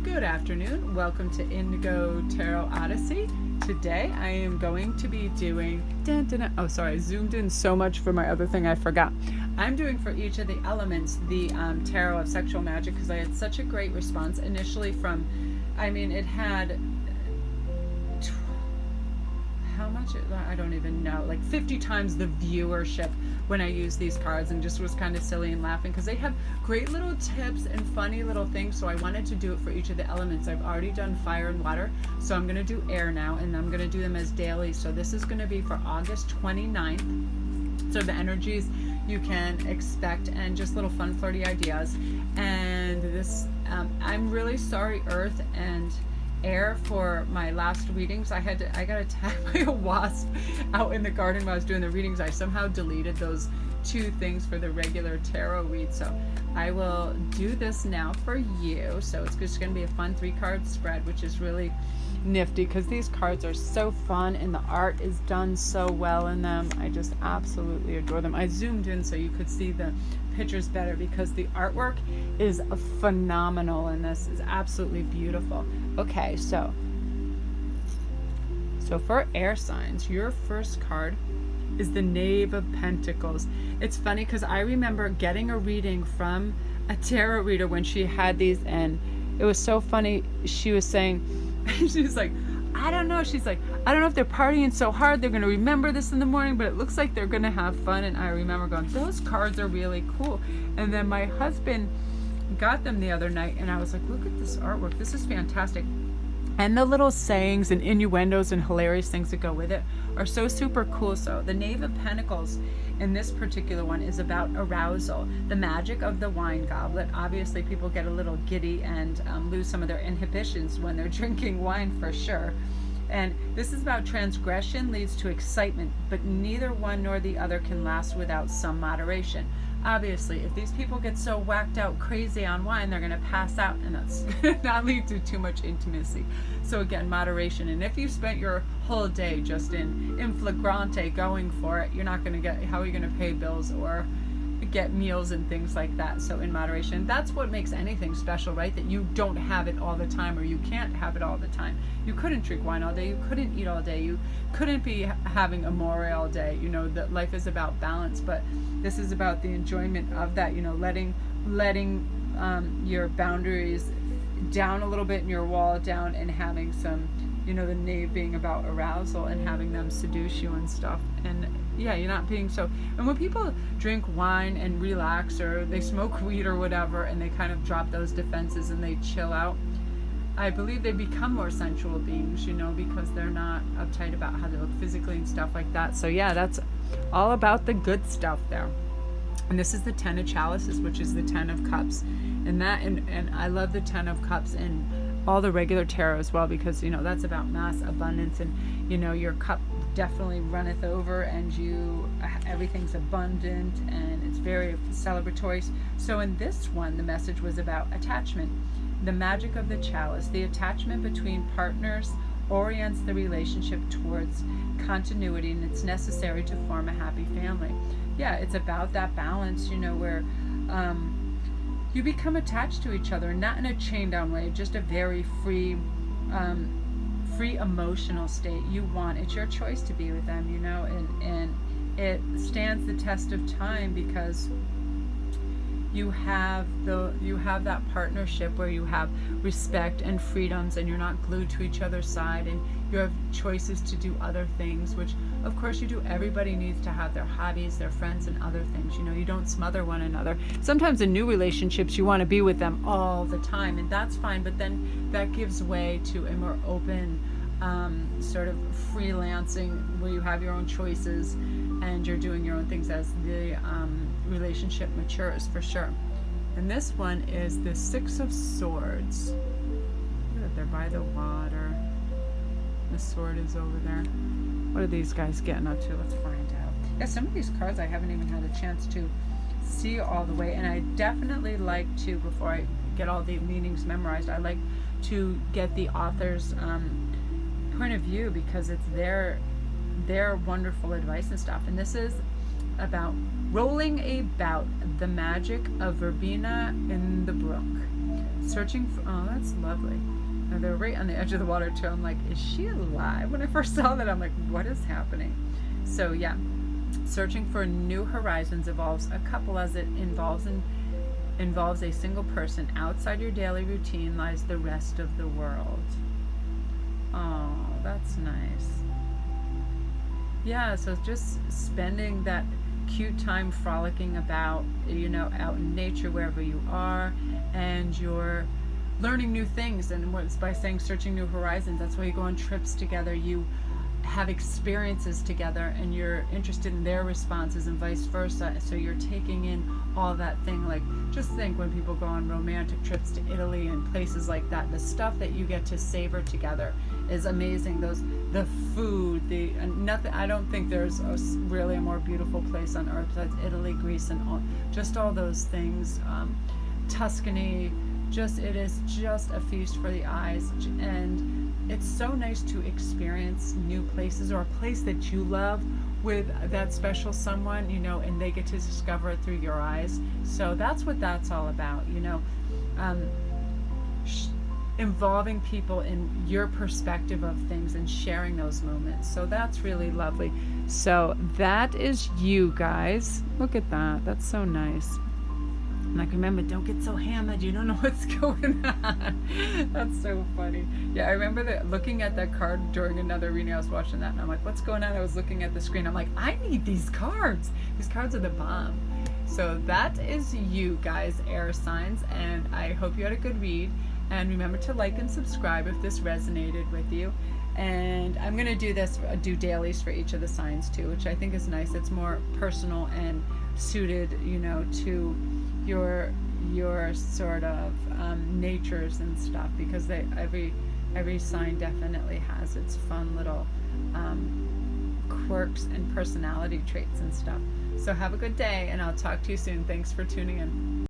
Good afternoon. Welcome to Indigo Tarot Odyssey. Today I am going to be doing... Oh, sorry, I zoomed in so much for my other thing I forgot. I'm doing for each of the elements the Tarot of Sexual Magic because I had such a great response initially from... it had... How much? I don't even know. Like 50 times the viewership when I used these cards, and just was kind of silly and laughing because they have great little tips and funny little things. So I wanted to do it for each of the elements. I've already done fire and water, so I'm going to do air now, and I'm going to do them as daily. So this is going to be for August 29th. So the energies you can expect, and just little fun flirty ideas. And this I'm really sorry, Earth and Air, for my last readings. I got attacked by a wasp out in the garden while I was doing the readings. I somehow deleted those two things for the regular tarot read, so I will do this now for you. So it's just going to be a fun 3-card spread, which is really nifty because these cards are so fun and the art is done so well in them. I just absolutely adore them. I zoomed in so you could see the pictures better because the artwork is phenomenal, and this is absolutely beautiful. Okay, so for air signs, your first card is the Knave of Pentacles. It's funny because I remember getting a reading from a tarot reader when she had these, and it was so funny. She was saying, she was like, I don't know. She's like, I don't know if they're partying so hard they're going to remember this in the morning, but it looks like they're going to have fun. And I remember going, those cards are really cool. And then my husband got them the other night, and I was like, look at this artwork. This is fantastic. And the little sayings and innuendos and hilarious things that go with it are so super cool. So the Knave of Pentacles in this particular one is about arousal, the magic of the wine goblet. Obviously, people get a little giddy and lose some of their inhibitions when they're drinking wine, for sure. And this is about transgression leads to excitement, but neither one nor the other can last without some moderation. Obviously, if these people get so whacked out crazy on wine, they're going to pass out, and that's going to not lead to too much intimacy. So again, moderation. And if you spent your whole day just in flagrante going for it, you're not going to get, how are you going to pay bills or get meals and things like that? So in moderation, that's what makes anything special, right? That you don't have it all the time, or you can't have it all the time. You couldn't drink wine all day, you couldn't eat all day, you couldn't be having amore all day. You know that life is about balance, but this is about the enjoyment of that, you know, letting your boundaries down a little bit and your wall down, and having some, you know, the Knave being about arousal and having them seduce you and stuff. And yeah, you're not being so... And when people drink wine and relax, or they smoke weed or whatever, and they kind of drop those defenses and they chill out, I believe they become more sensual beings, you know, because they're not uptight about how they look physically and stuff like that. So yeah, that's all about the good stuff there. And this is the 10 of Chalices, which is the 10 of Cups. And that, and I love the 10 of Cups in all the regular tarot as well, because, you know, that's about mass abundance, and, you know, your cup definitely runneth over, and everything's abundant, and it's very celebratory. So in this one, the message was about attachment. The magic of the chalice, the attachment between partners orients the relationship towards continuity, and it's necessary to form a happy family. Yeah, it's about that balance, you know, where you become attached to each other, not in a chained down way, just a very free emotional state. You want, it's your choice to be with them, you know, and it stands the test of time because you have that partnership where you have respect and freedoms, and you're not glued to each other's side, and you have choices to do other things, which of course you do. Everybody needs to have their hobbies, their friends, and other things. You know, you don't smother one another. Sometimes in new relationships you want to be with them all the time, and that's fine, but then that gives way to a more open sort of freelancing, where you have your own choices and you're doing your own things as the relationship matures, for sure. And this one is the 6 of Swords. Look at that, they're by the water. The sword is over there. What are these guys getting up to? Let's find out. Yeah, some of these cards I haven't even had a chance to see all the way, and I definitely like to, before I get all the meanings memorized, I like to get the author's point of view, because it's their wonderful advice and stuff. And this is about rolling about the magic of verbena in the brook. Searching for, oh, that's lovely. And they're right on the edge of the water too. I'm like, is she alive? When I first saw that, I'm like, what is happening? So yeah, searching for new horizons involves a couple as it involves a single person. Outside your daily routine lies the rest of the world. Oh, that's nice. Yeah, so just spending that cute time frolicking about, out in nature wherever you are, and you're learning new things. And what's by saying searching new horizons, that's why you go on trips together, you have experiences together, and you're interested in their responses and vice versa. So you're taking in all that thing. Like, just think when people go on romantic trips to Italy and places like that, the stuff that you get to savor together is amazing. The food, nothing. I don't think there's really a more beautiful place on earth besides Italy, Greece, and just all those things. Tuscany, it is just a feast for the eyes. And it's so nice to experience new places, or a place that you love, with that special someone, and they get to discover it through your eyes. So that's what that's all about, involving people in your perspective of things and sharing those moments. So that's really lovely. So that is you guys. Look at that. That's so nice. Like, remember, don't get so hammered. You don't know what's going on. That's so funny. Yeah, I remember looking at that card during another reading. I was watching that, and I'm like, what's going on? I was looking at the screen. I'm like, I need these cards. These cards are the bomb. So that is you guys, air signs, and I hope you had a good read. And remember to like and subscribe if this resonated with you. And I'm going to do dailies for each of the signs too, which I think is nice. It's more personal and suited, to your sort of natures and stuff, because every sign definitely has its fun little quirks and personality traits and stuff. So have a good day, and I'll talk to you soon. Thanks for tuning in.